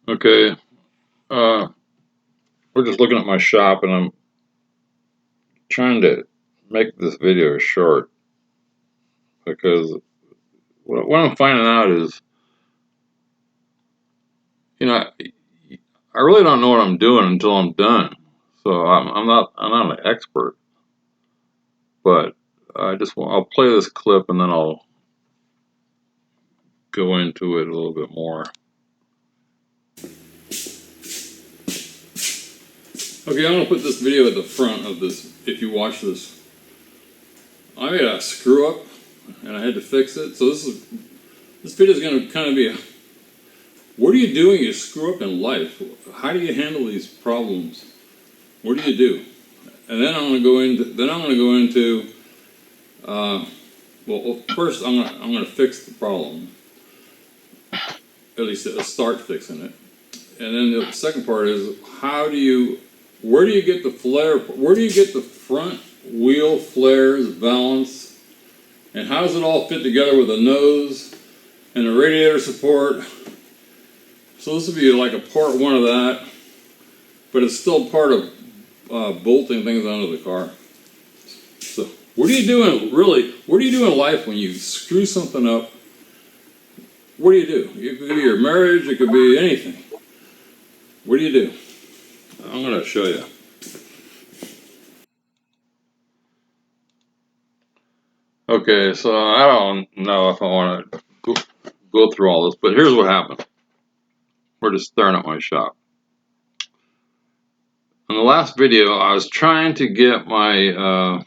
Okay, uh, we're just looking at my shop, and I'm trying to make this video short because what I'm finding out is, you know, I really don't know what I'm doing until I'm done. So I'm not an expert, but I'll play this clip and then I'll go into it a little bit more. Okay, I'm gonna put this video at the front of this. If you watch this, I made a screw up and I had to fix it. So this video is gonna kind of be a, what are you doing? You screw up in life. How do you handle these problems? What do you do? And then I'm gonna go into. Well, first I'm gonna fix the problem. At least start fixing it. And then the second part is where do you get the flare? Where do you get the front wheel flares, Valance, and how does it all fit together with the nose and the radiator support? So this would be like a part one of that, but it's still part of bolting things onto the car. So what are you doing really? What do you do in life when you screw something up? What do you do? It could be your marriage, it could be anything. What do you do? I'm going to show you. Okay, so I don't know if I want to go through all this, but here's what happened. We're just staring at my shop. In the last video, I was trying to get my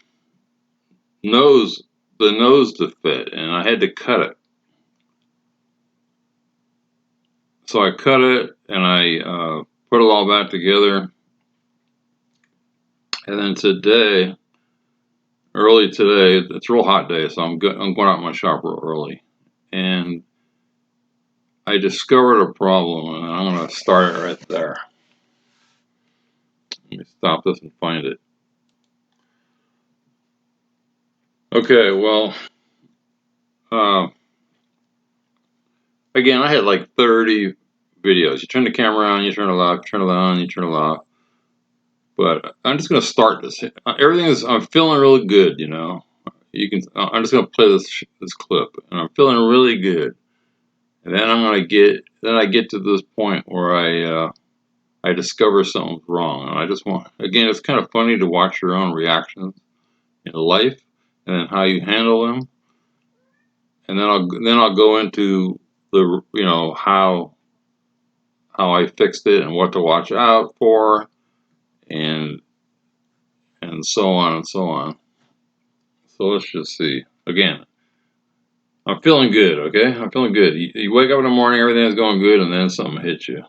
the nose to fit, and I had to cut it. So I cut it, and I put it all back together. And then today, early today, it's a real hot day, so I'm going out in my shop real early. And I discovered a problem, and I'm going to start it right there. Let me stop this and find it. Okay, well, again, I had like 30 videos. You turn the camera on, you turn it off, turn it on, you turn it off. But I'm just going to start this. I'm feeling really good, you know. I'm just going to play this clip, and I'm feeling really good. And then I get to this point where I discover something's wrong, and I just want, again, it's kind of funny to watch your own reactions in life, and then how you handle them, and then I'll go into the how I fixed it and what to watch out for, and so on and so on. So let's just see. Again, I'm feeling good. Okay, I'm feeling good. You wake up in the morning, everything's going good, and then something hits you.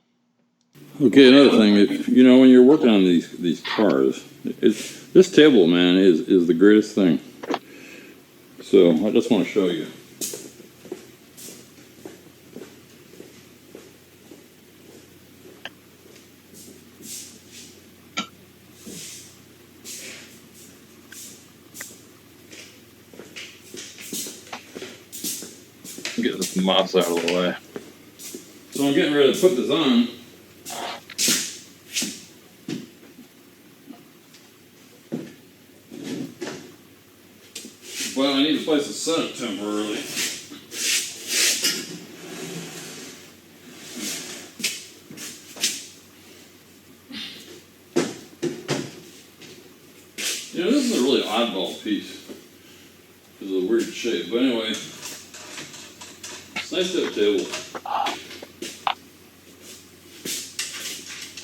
Okay, another thing, if when you're working on these cars, this table, man, is the greatest thing. So I just want to show you. Get this moss out of the way. So I'm getting ready to put this on. Well, I need a place to set it temporarily. This is a really oddball piece. It's a weird shape, but anyway, it's nice to have a table.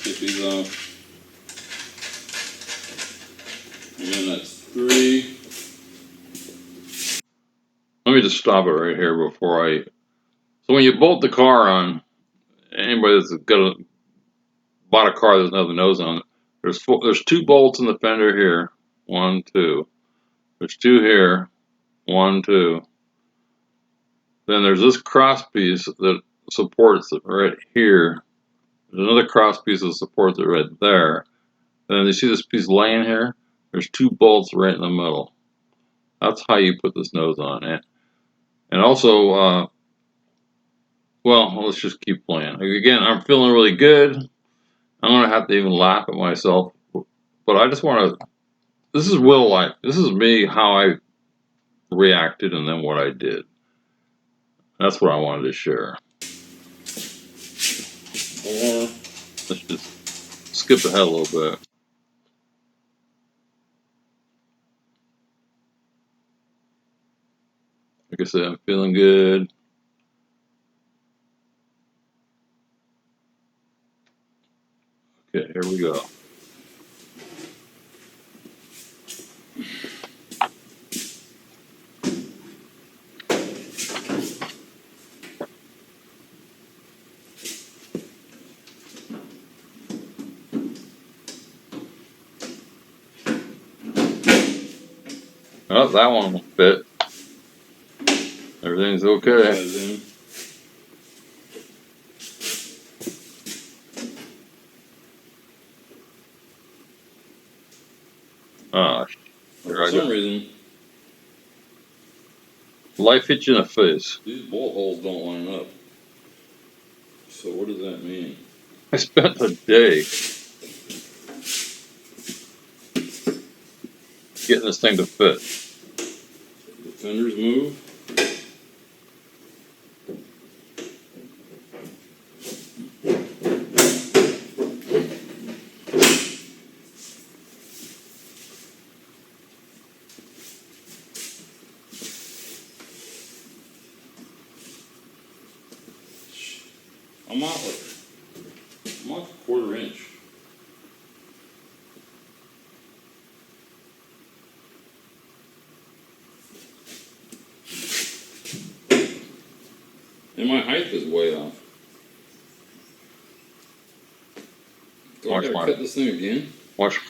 Get these off. Again, that's 3. Let me just stop it right here before So when you bolt the car on, anybody that's bought a car that doesn't have the nose on it, there's 2 bolts in the fender here. 1, 2. There's 2 here. 1, 2. Then there's this cross piece that supports it right here. There's another cross piece that supports it right there. Then you see this piece laying here? There's 2 bolts right in the middle. That's how you put this nose on it. And also, Well, let's just keep playing. Again, I'm feeling really good. I'm gonna have to even laugh at myself, but I just want to. This is real life. This is me, how I reacted, and then what I did. That's what I wanted to share. Or let's just skip ahead a little bit. Like I said, I'm feeling good. Okay, here we go. Oh, that one will fit. Everything's okay. Ah, for some reason, life hits you in the face. these bolt holes don't line up. So what does that mean? I spent a day getting this thing to fit. The fenders move. I'm off a quarter inch. And my height is way off. Do I gotta cut this thing again? Watch.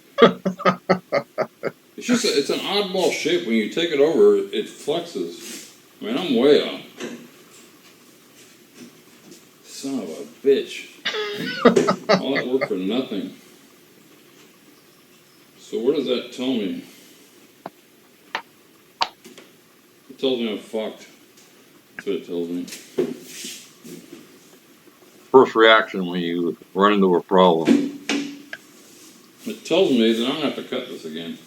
It's just it's an oddball shape. When you take it over, it flexes. I mean, I'm way off. Son of a bitch. All that work for nothing. So what does that tell me? It tells me I'm fucked. That's what it tells me. First reaction when you run into a problem. It tells me that I'm gonna have to cut this again.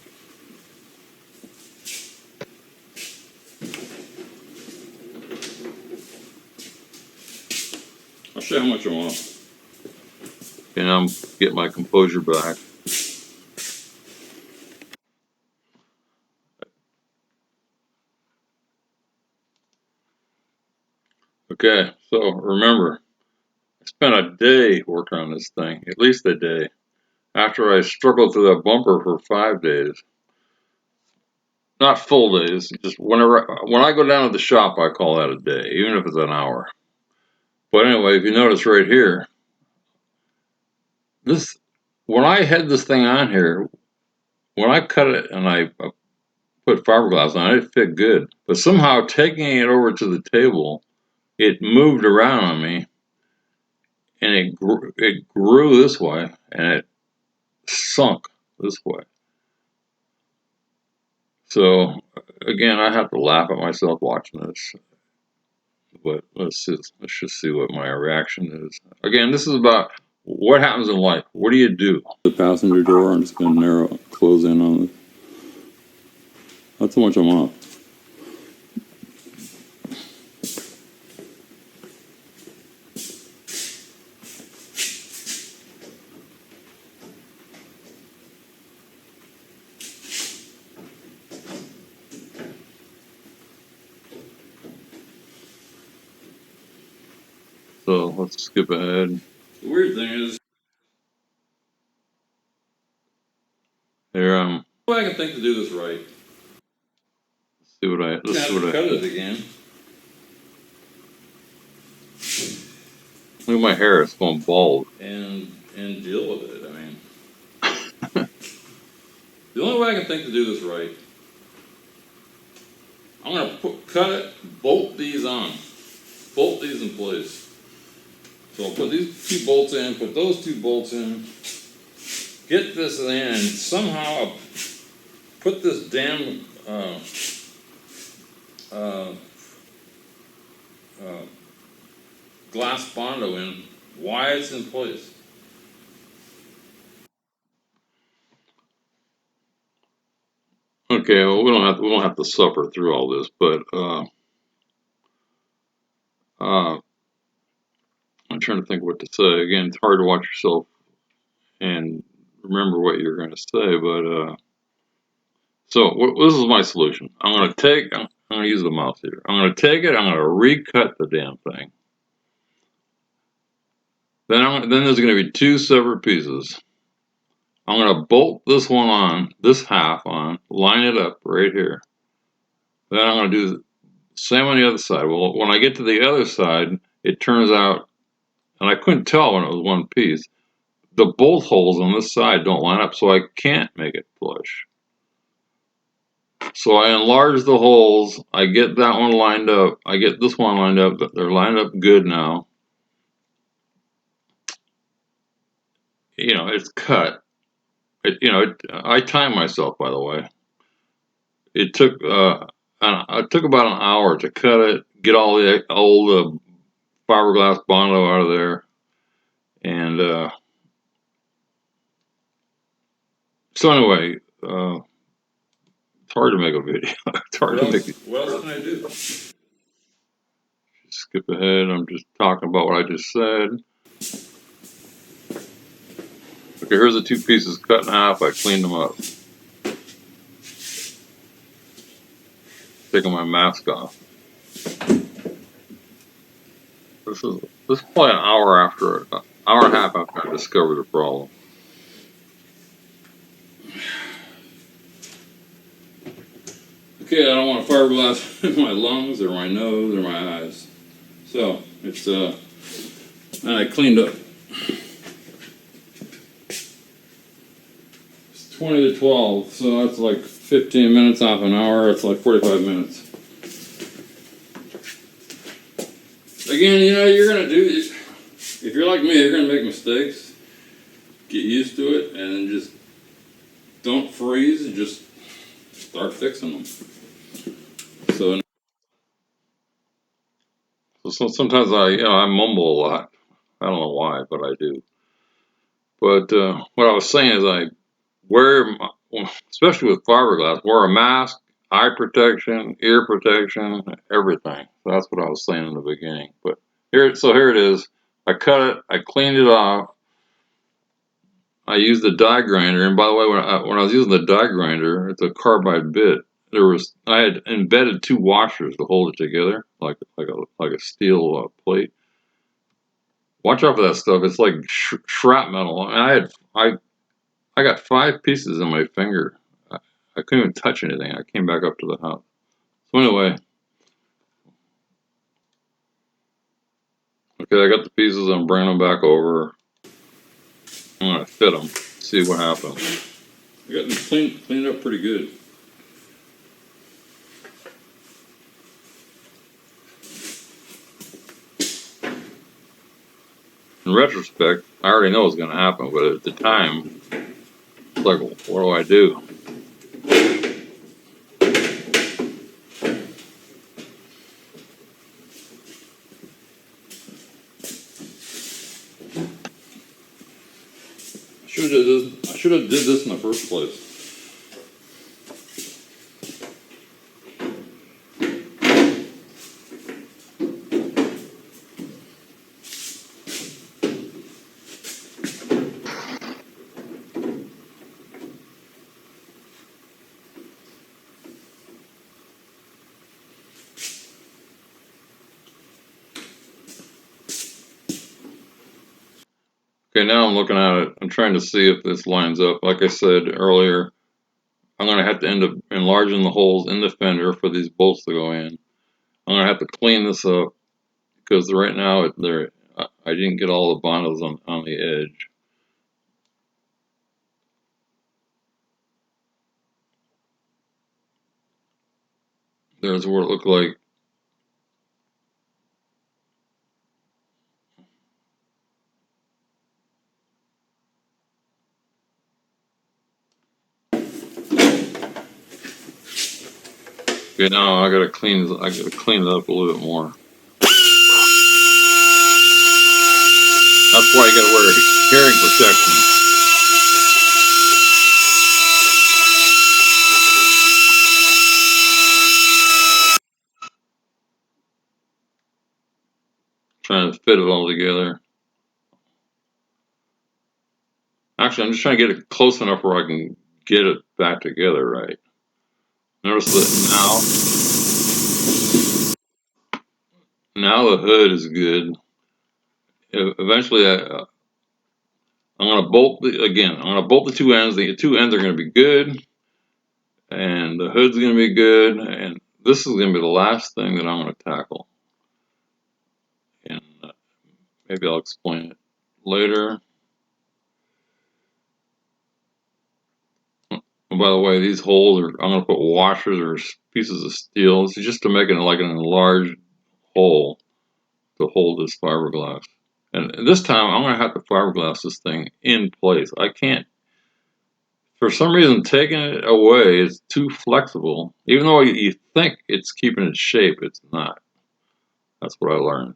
I'll show you how much I'm off. And I'm getting my composure back. Okay, so remember, I spent a day working on this thing, at least a day, after I struggled through that bumper for 5 days. Not full days, just when I go down to the shop, I call that a day, even if it's an hour. But anyway, if you notice right here, this when I had this thing on here, when I cut it and I put fiberglass on it, it fit good. But somehow taking it over to the table, it moved around on me, and it grew this way, and it sunk this way. So again, I have to laugh at myself watching this. But let's just see what my reaction is. Again, this is about what happens in life. What do you do? The passenger door, I'm just gonna close in on it. That's how much I'm off. So let's skip ahead. The weird thing is, Here, I can think to do this right. let's see what I cut it again. look at my hair. It's going bald. And deal with it. I mean, the only way I can think to do this right, I'm gonna cut it, bolt these in place. So I'll put these 2 bolts in, put those 2 bolts in, get this in, and somehow put this damn glass Bondo in, why it's in place. Okay, well, we don't have to suffer through all this, but uh, I'm trying to think what to say. Again, it's hard to watch yourself and remember what you're going to say, but this is my solution. I'm going to use the mouse here. I'm going to take it. I'm going to recut the damn thing. Then there's going to be two separate pieces. I'm going to bolt this one on, this half on, line it up right here. Then I'm going to do the same on the other side. Well, when I get to the other side, it turns out, and I couldn't tell when it was one piece, the bolt holes on this side don't line up, so I can't make it flush. So I enlarge the holes. I get that one lined up. I get this one lined up. They're lined up good now. It's cut. I timed myself, by the way. It took about an hour to cut it, get all the old fiberglass Bondo out of there, and so anyway, it's hard to make a video. It's hard to make it. What else can I do? Skip ahead. I'm just talking about what I just said. Okay, here's the two pieces cut in half. I cleaned them up. Taking my mask off. This is probably an hour and a half after I discovered the problem. Okay, I don't want fiberglass in my lungs or my nose or my eyes. So it's and I cleaned up. It's 20 to 12, so that's like 15 minutes off an hour. It's like 45 minutes. Again, you're gonna do it. If you're like me, you're gonna make mistakes. Get used to it, and then just don't freeze. And just start fixing them. So sometimes I mumble a lot. I don't know why, but I do. But what I was saying is I wear, especially with fiberglass, wear a mask, eye protection, ear protection, everything. So that's what I was saying in the beginning. But here it is. I cut it. I cleaned it off. I used the die grinder, and by the way, when I was using the die grinder, it's a carbide bit. I had embedded two washers to hold it together, like a steel plate. Watch out for that stuff. It's like shrapnel. And I got 5 pieces in my finger. I couldn't even touch anything. I came back up to the house. So anyway, okay, I got the pieces. I'm bringing them back over. I'm gonna fit them. See what happens. I got them cleaned up pretty good. In retrospect, I already know what's gonna happen, but at the time, it's like, what do I do? I should have did this in the first place. Okay, now I'm looking at it. I'm trying to see if this lines up. Like I said earlier, I'm going to have to end up enlarging the holes in the fender for these bolts to go in. I'm going to have to clean this up because right now I didn't get all the bondos on the edge. There's what it looked like. Okay, now I gotta clean it up a little bit more. That's why you gotta wear hearing protection. Trying to fit it all together. Actually, I'm just trying to get it close enough where I can get it back together right. Notice that now the hood is good. Eventually, I'm gonna bolt again. I'm gonna bolt the two ends. The two ends are gonna be good, and the hood's gonna be good. And this is gonna be the last thing that I'm gonna tackle. And maybe I'll explain it later. And by the way, these holes are, I'm going to put washers or pieces of steel. This is just to make it like an enlarged hole to hold this fiberglass. And this time I'm going to have to fiberglass this thing in place. I can't, for some reason, taking it away is too flexible. Even though you think it's keeping its shape, it's not. That's what I learned.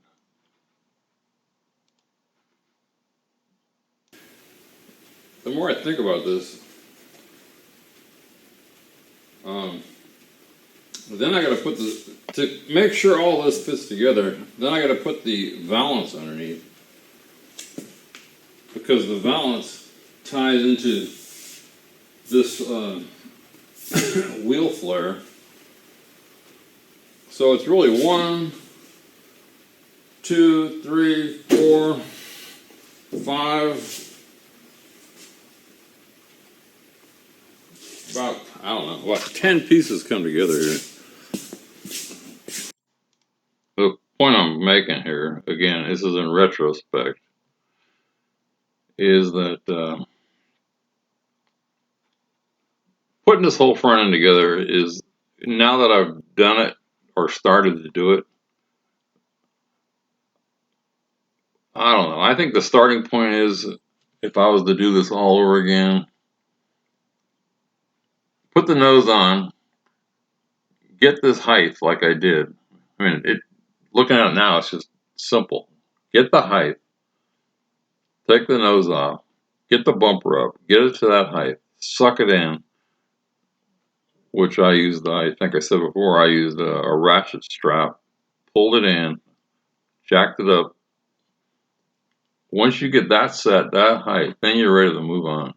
The more I think about this, then I got to put to make sure all this fits together. Then I got to put the valance underneath, because the valance ties into this wheel flare. So it's really 1, 2, 3, 4, 5. About, I don't know, about 10 pieces come together here. The point I'm making here, again, this is in retrospect, is that putting this whole front end together is, now that I've done it or started to do it, I don't know. I think the starting point is, if I was to do this all over again, put the nose on, get this height like I did. I mean, looking at it now, it's just simple. Get the height, take the nose off, get the bumper up, get it to that height, suck it in, which I used, I think I said before, I used a ratchet strap, pulled it in, jacked it up. Once you get that set, that height, then you're ready to move on.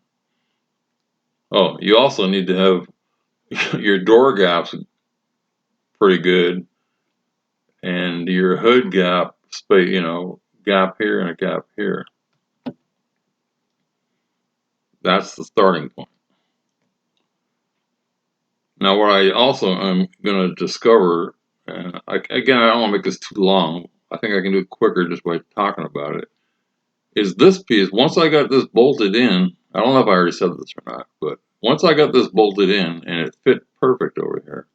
Oh, you also need to have your door gaps pretty good, and your hood gap space, gap here and a gap here. That's the starting point. Now, what I also am going to discover, and again, I don't want to make this too long. I think I can do it quicker just by talking about it. Is this piece, once I got this bolted in, I don't know if I already said this or not, but once I got this bolted in and it fit perfect over here,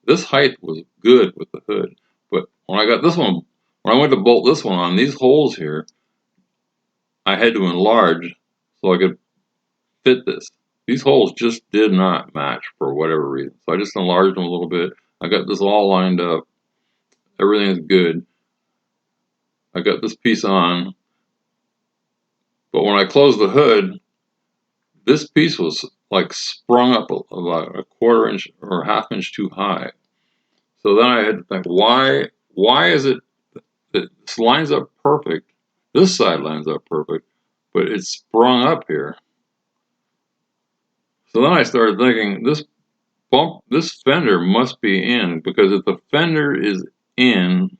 this height was good with the hood. But when I got this one, when I went to bolt this one on, these holes here, I had to enlarge so I could fit this. These holes just did not match for whatever reason. So I just enlarged them a little bit. I got this all lined up. Everything's good. I got this piece on. But when I closed the hood, this piece was like sprung up about a quarter inch or half inch too high. So then I had to think, why is it that this lines up perfect? This side lines up perfect, but it's sprung up here. So then I started thinking, this fender must be in, because if the fender is in,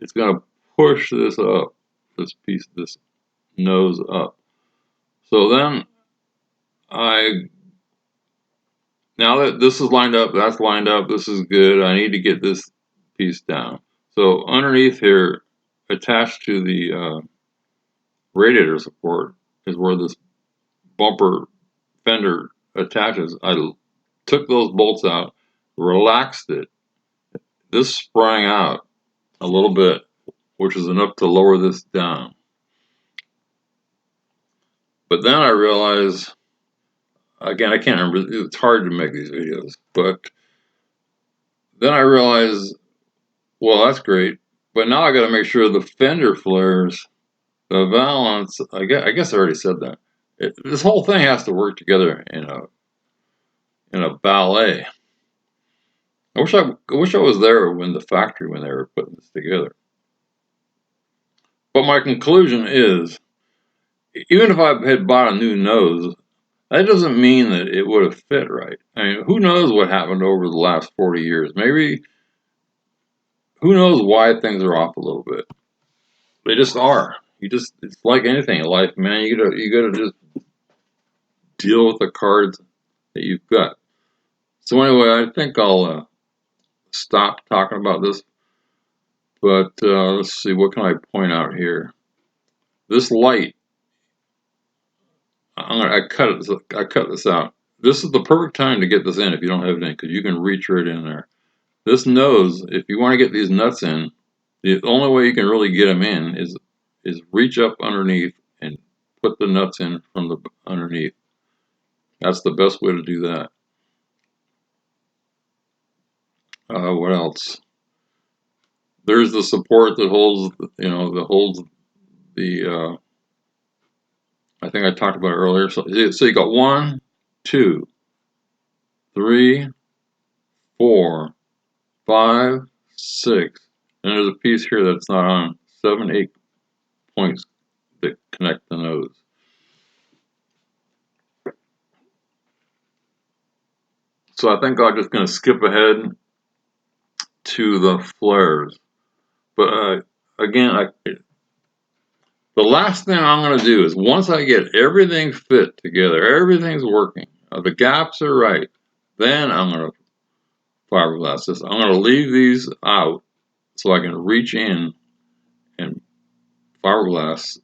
it's going to push this up, this nose up. So then now that this is lined up, that's lined up, this is good, I need to get this piece down. So underneath here, attached to the radiator support, is where this bumper fender attaches. I took those bolts out, relaxed it. This sprang out a little bit, which is enough to lower this down. But then I realized, again, I can't remember, it's hard to make these videos, but then I realized, well, that's great, but now I got to make sure the fender flares the Valance, I guess I already said that. This whole thing has to work together in a ballet. I wish I was there when the factory when they were putting this together. But my conclusion is, even if I had bought a new nose, that doesn't mean that it would have fit right. I mean, who knows what happened over the last 40 years? Maybe, who knows why things are off a little bit? They just are. It's like anything in life, man. You gotta just deal with the cards that you've got. So anyway, I think I'll stop talking about this. But let's see, what can I point out here? This light, I cut this out. This is the perfect time to get this in if you don't have it in, because you can reach right in there. This nose, if you want to get these nuts in, the only way you can really get them in is reach up underneath and put the nuts in from the underneath. That's the best way to do that. What else? There's the support that holds, the. I think I talked about it earlier. So you got 1, 2, 3, 4, 5, 6, and there's a piece here that's not on. 7, 8 points that connect the nose. So I think I'm just going to skip ahead to the flares. But again, the last thing I'm going to do is once I get everything fit together, everything's working, the gaps are right, then I'm going to fiberglass this. I'm going to leave these out so I can reach in and fiberglass.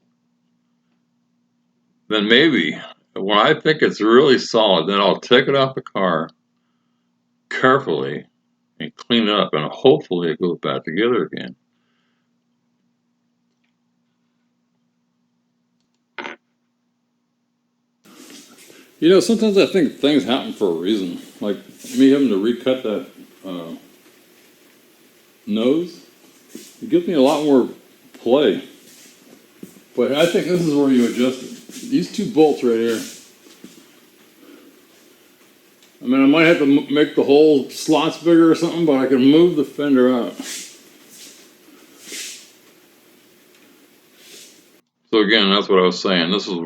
Then maybe when I think it's really solid, then I'll take it off the car carefully and clean it up, and hopefully it goes back together again. You know, sometimes I think things happen for a reason. Like me having to recut that nose, it gives me a lot more play. But I think this is where you adjust it. These two bolts right here. I mean, I might have to make the whole slots bigger or something, but I can move the fender out. So again, that's what I was saying. This is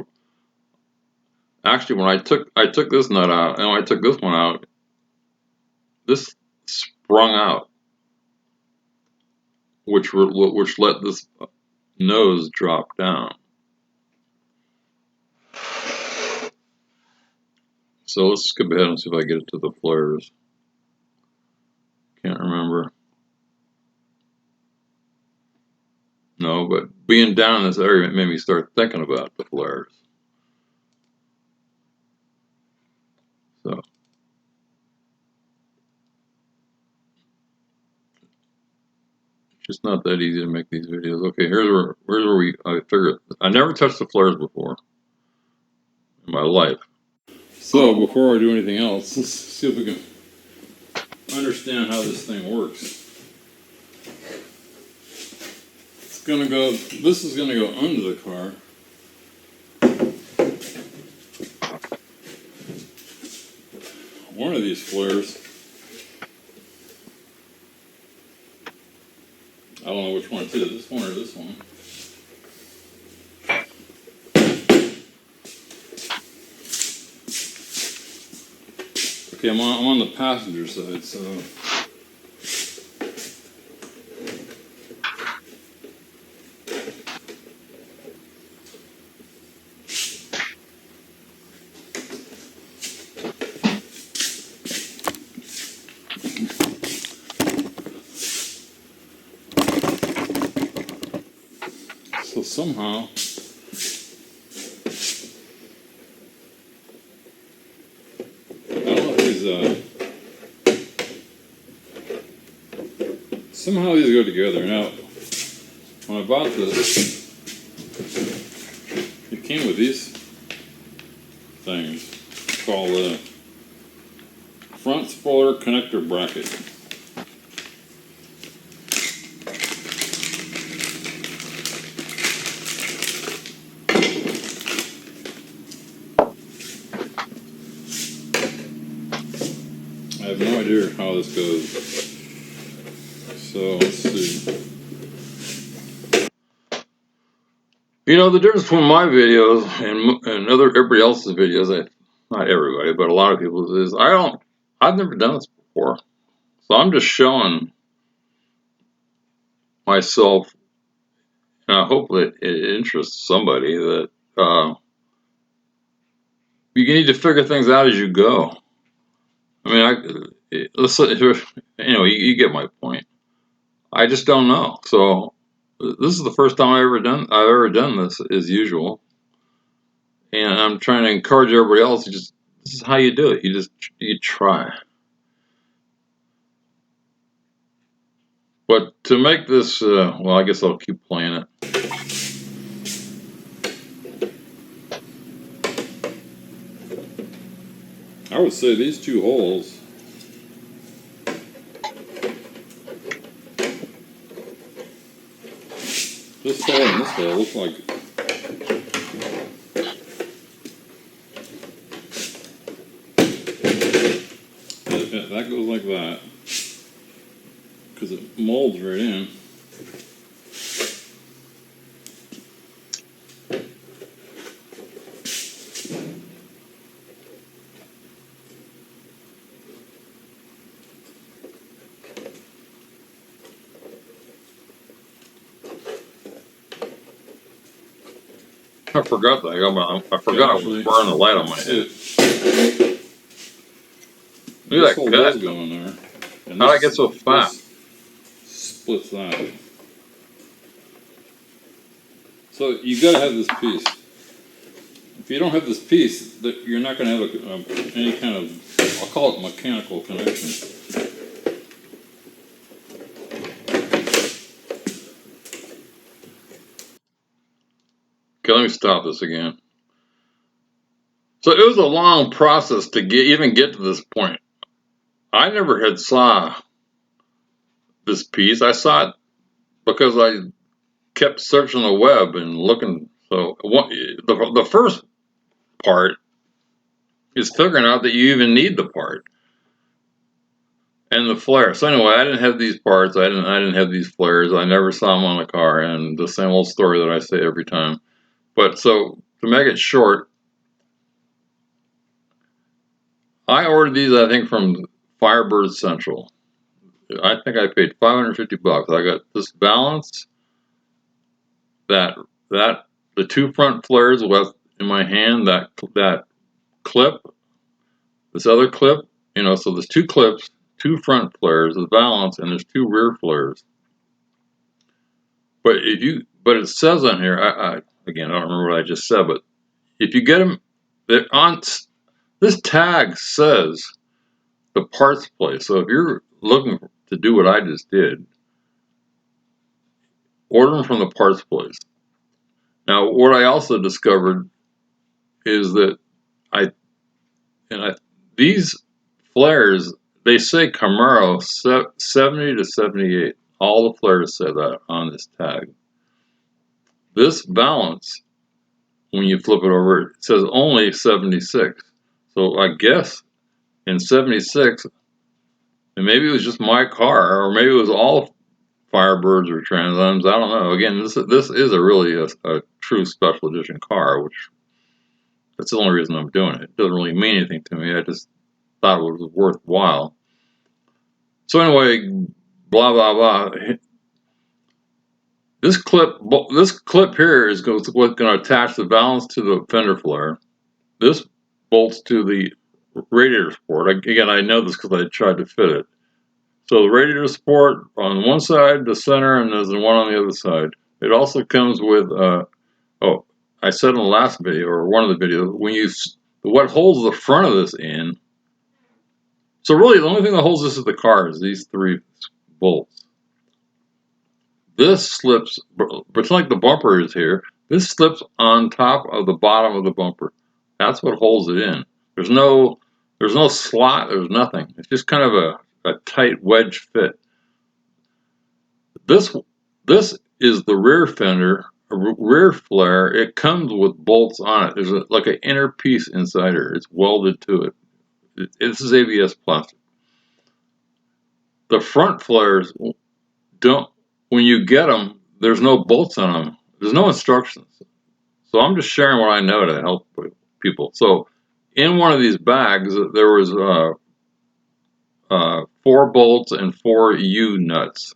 actually when I took this nut out, and when I took this one out, this sprung out, which let this nose drop down. So let's skip ahead and see if I get it to the flares. Can't remember. No, but being down in this area made me start thinking about the flares. So it's just not that easy to make these videos. Okay, here's where I figured I never touched the flares before in my life. So before I do anything else, let's see if we can understand how this thing works. This is gonna go under the car. One of these flares, I don't know which one it is, this one or this one. Okay, I'm on the passenger side, so somehow I don't know if somehow these go together. Now, when I bought this, it came with these things called a front spoiler connector bracket. idea how this goes. So let's see. You know, the difference between my videos and everybody else's videos, not everybody, but a lot of people's, is I've never done this before. So I'm just showing myself, and I hope that it interests somebody, that you need to figure things out as you go. I mean, anyway, you get my point. I just don't know. So this is the first time I've ever done this as usual, and I'm trying to encourage everybody else to this is how you do it. You try. But to make this, well, I guess I'll keep playing it. I would say these two holes, this hole and this hole look like that goes like that because it molds right in. I forgot that. I forgot I was burning the light on my head. Look at that cut. Go in there. And How'd I get so fat? Splits that. So you gotta have this piece. If you don't have this piece, you're not gonna have any kind of, I'll call it mechanical connection. Okay, let me stop this again. So it was a long process to even get to this point. I never had saw this piece. I saw it because I kept searching the web and looking. So the first part is figuring out that you even need the part and the flare. So anyway, I didn't have these parts. I didn't have these flares. I never saw them on the car, and the same old story that I say every time. But so to make it short, I ordered these, I think, from Firebird Central. I think I paid $550. I got this Valance, that the two front flares left in my hand, that clip, this other clip, so there's two clips, two front flares, the Valance, and there's two rear flares. But it says on here, again, I don't remember what I just said, but if you get them, this tag says the parts place. So if you're looking to do what I just did, order them from the parts place. Now, what I also discovered is that these flares, they say Camaro 70 to 78. All the flares say that on this tag. This Valance, when you flip it over, it says only 76. So I guess in 76, and maybe it was just my car, or maybe it was all Firebirds or Trans Ams. I don't know. Again, this is a true special edition car, which that's the only reason I'm doing it. It doesn't really mean anything to me. I just thought it was worthwhile. So anyway, blah blah blah. This clip here is what's going to attach the Valance to the fender flare. This bolts to the radiator support. Again, I know this because I tried to fit it. So the radiator support on one side, the center, and there's one on the other side. It also comes with, I said in the last video, or one of the videos, what holds the front of this in. So really, the only thing that holds this is the car is these three bolts. This slips, it's like the bumper is here. This slips on top of the bottom of the bumper. That's what holds it in. There's no slot. There's nothing. It's just kind of a tight wedge fit. This is the rear fender, rear flare. It comes with bolts on it. There's like an inner piece inside here. It's welded to it. This is ABS plastic. the front flares don't, when you get them, there's no bolts on them. There's no instructions. So I'm just sharing what I know to help people. So in one of these bags, there was 4 bolts and 4 U nuts.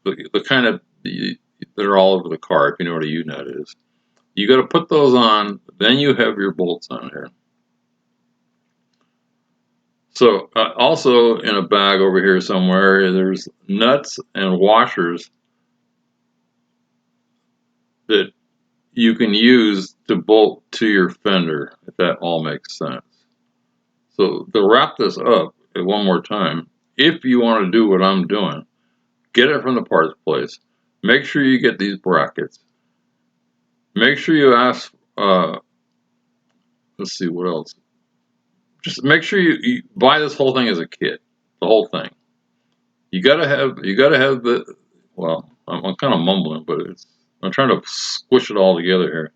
The kind of that are all over the car, if you know what a U nut is. You got to put those on, then you have your bolts on here. So also in a bag over here somewhere, there's nuts and washers that you can use to bolt to your fender, if that all makes sense. So to wrap this up one more time, if you want to do what I'm doing, get it from the parts place. Make sure you get these brackets. Make sure you ask, let's see what else. Just make sure you buy this whole thing as a kit, the whole thing. You gotta have the, well, I'm kind of mumbling, but I'm trying to squish it all together here.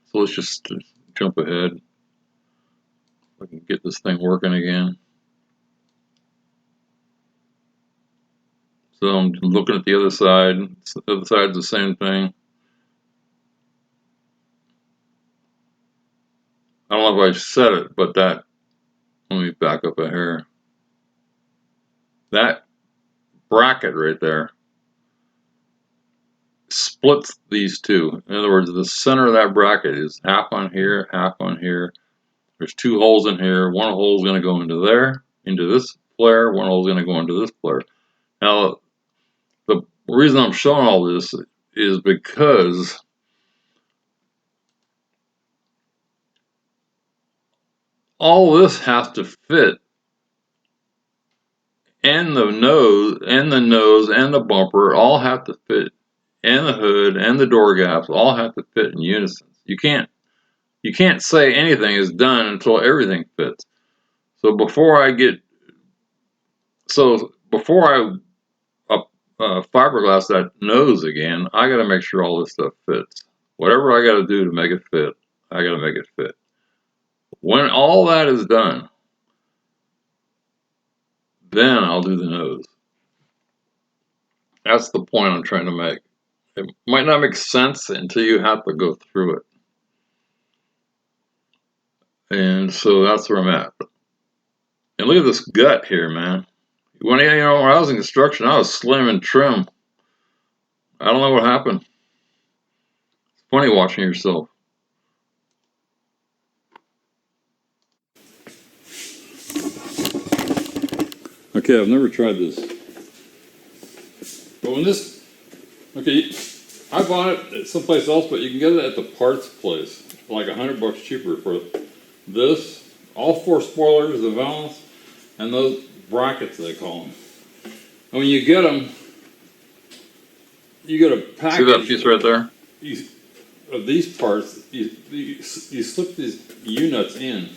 So let's just jump ahead. I can get this thing working again. So I'm looking at the other side. The other side's the same thing. I don't know if I said it, but that, let me back up a hair. That bracket right there splits these two. In other words, the center of that bracket is half on here, half on here. There's 2 holes in here. One hole is going to go into there, into this flare. One hole is going to go into this flare. Now, the reason I'm showing all this is because all this has to fit, and the nose, and the bumper all have to fit, and the hood and the door gaps all have to fit in unison. You can't say anything is done until everything fits. So before I fiberglass that nose again, I got to make sure all this stuff fits. Whatever I got to do to make it fit, I got to make it fit. When all that is done, then I'll do the nose. That's the point I'm trying to make. It might not make sense until you have to go through it. And so that's where I'm at. And look at this gut here, man. When I was in construction, I was slim and trim. I don't know what happened. It's funny watching yourself. Okay, I've never tried this. But when this, okay, I bought it at someplace else, but you can get it at the parts place for like $100 cheaper for this, all 4 spoilers, the Valance, and those brackets they call them. And when you get them, you get a package. See that piece right there? Of these parts, you slip these U-nuts in.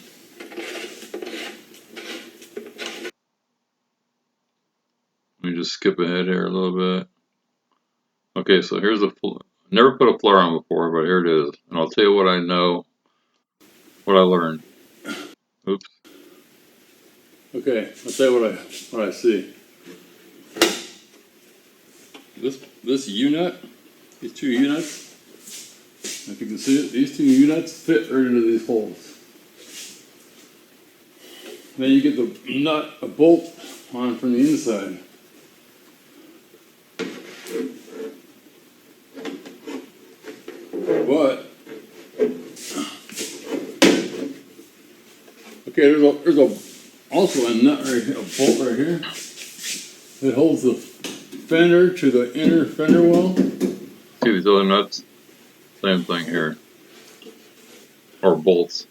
Let me just skip ahead here a little bit. Okay, so here's the, never put a flare on before, but here it is. And I'll tell you what I know, what I learned. Oops. Okay, I'll tell you what I see. This U-nut, these 2 U-nuts, if you can see it, these 2 U-nuts fit right into these holes. Then you get a bolt on from the inside. But okay, there's also a nut right here, a bolt right here that holds the fender to the inner fender well. See these other nuts? Same thing here, or bolts.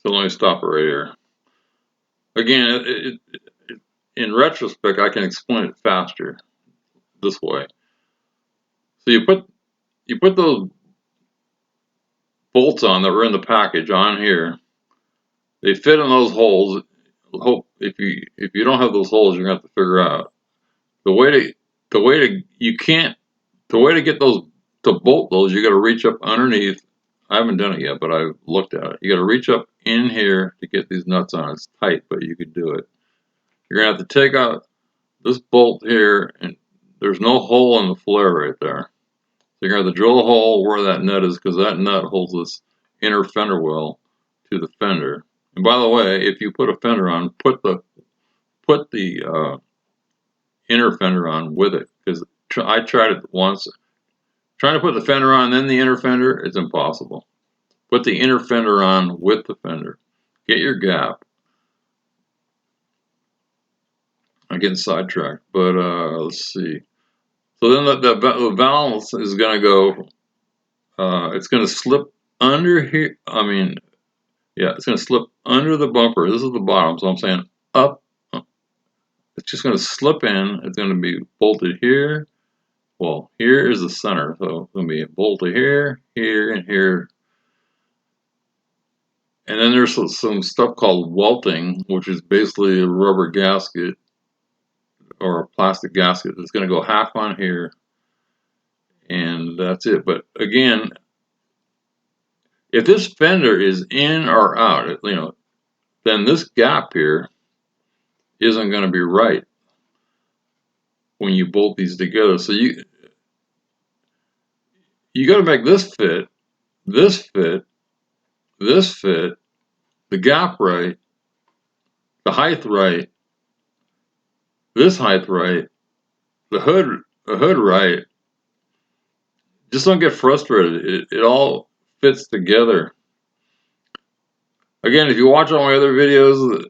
So let me stop it right here. Again, in retrospect, I can explain it faster this way. So you put those bolts on that were in the package on here. They fit in those holes. If you don't have those holes, you're gonna have to figure out the way to get those to bolt those, you got to reach up underneath. I haven't done it yet, but I've looked at it. You got to reach up in here to get these nuts on. It's tight, but you could do it. You're gonna have to take out this bolt here, and there's no hole in the flare right there. So you're gonna have to drill a hole where that nut is, because that nut holds this inner fender well to the fender. And by the way, if you put a fender on, put the inner fender on with it, because I tried it once. Trying to put the fender on, then the inner fender, it's impossible. Put the inner fender on with the fender. Get your gap. I'm getting sidetracked, but let's see. So then the valance is going to go, it's going to slip under here. I mean, yeah, it's going to slip under the bumper. This is the bottom, so I'm saying up. It's just going to slip in. It's going to be bolted here. Well, here is the center, so it's going to be bolted here, here, and here. And then there's some stuff called welting, which is basically a rubber gasket or a plastic gasket that's going to go half on here, and that's it. But again, if this fender is in or out, then this gap here isn't going to be right when you bolt these together. So you got to make this fit, this fit, this fit, the gap right, the height right, this height right, the hood right. Just don't get frustrated. It all fits together. Again, if you watch all my other videos,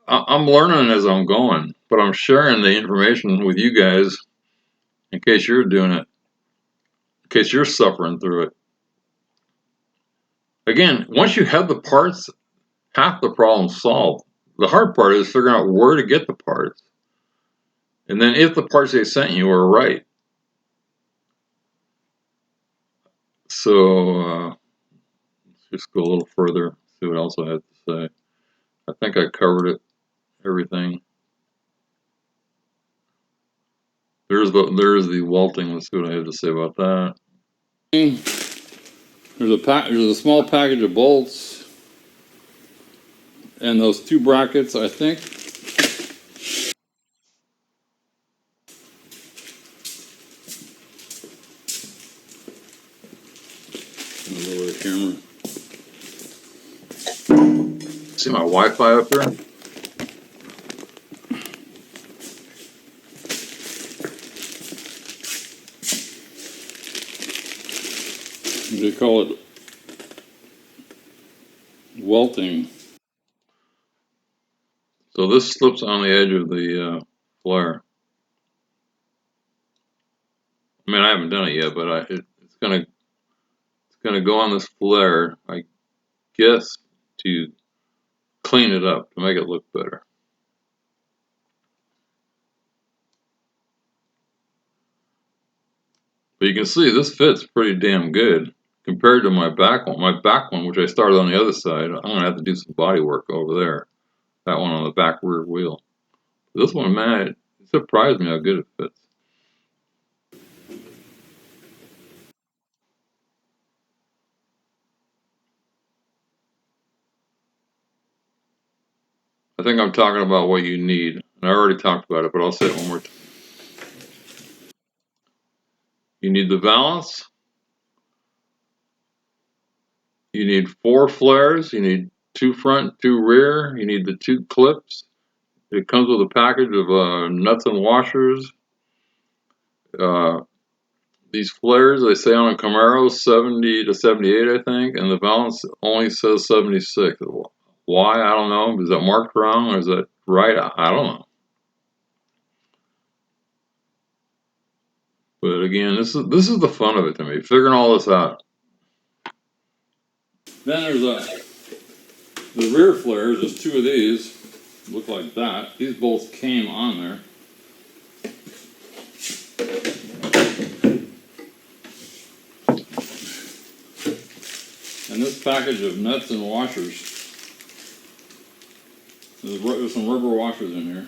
I'm learning as I'm going, but I'm sharing the information with you guys in case you're doing it, in case you're suffering through it. Again, once you have the parts, half the problem's solved. The hard part is figuring out where to get the parts. And then if the parts they sent you are right. So let's just go a little further, see what else I have to say. I think I covered it, everything. There's the welting. Let's see what I have to say about that. There's a small package of bolts and those two brackets, I think. Lower the camera. See my Wi-Fi up there? They call it welting. So this slips on the edge of the flare. I mean, I haven't done it yet, but it's gonna go on this flare, I guess, to clean it up, to make it look better. But you can see this fits pretty damn good compared to my back one. My back one, which I started on the other side, I'm gonna have to do some body work over there. That one on the back rear wheel. This one, man, it surprised me how good it fits. I think I'm talking about what you need. And I already talked about it, but I'll say it one more time. You need the valance. You need 4 flares. You need 2 front, 2 rear. You need the 2 clips. It comes with a package of nuts and washers. These flares, they say on a Camaro 70 to 78, I think, and the Valance only says 76. Why? I don't know. Is that marked wrong or is that right? I don't know. But again, this is the fun of it to me, figuring all this out. Then there's the rear flares. There's 2 of these. Look like that. These bolts came on there. And this package of nuts and washers. There's some rubber washers in here.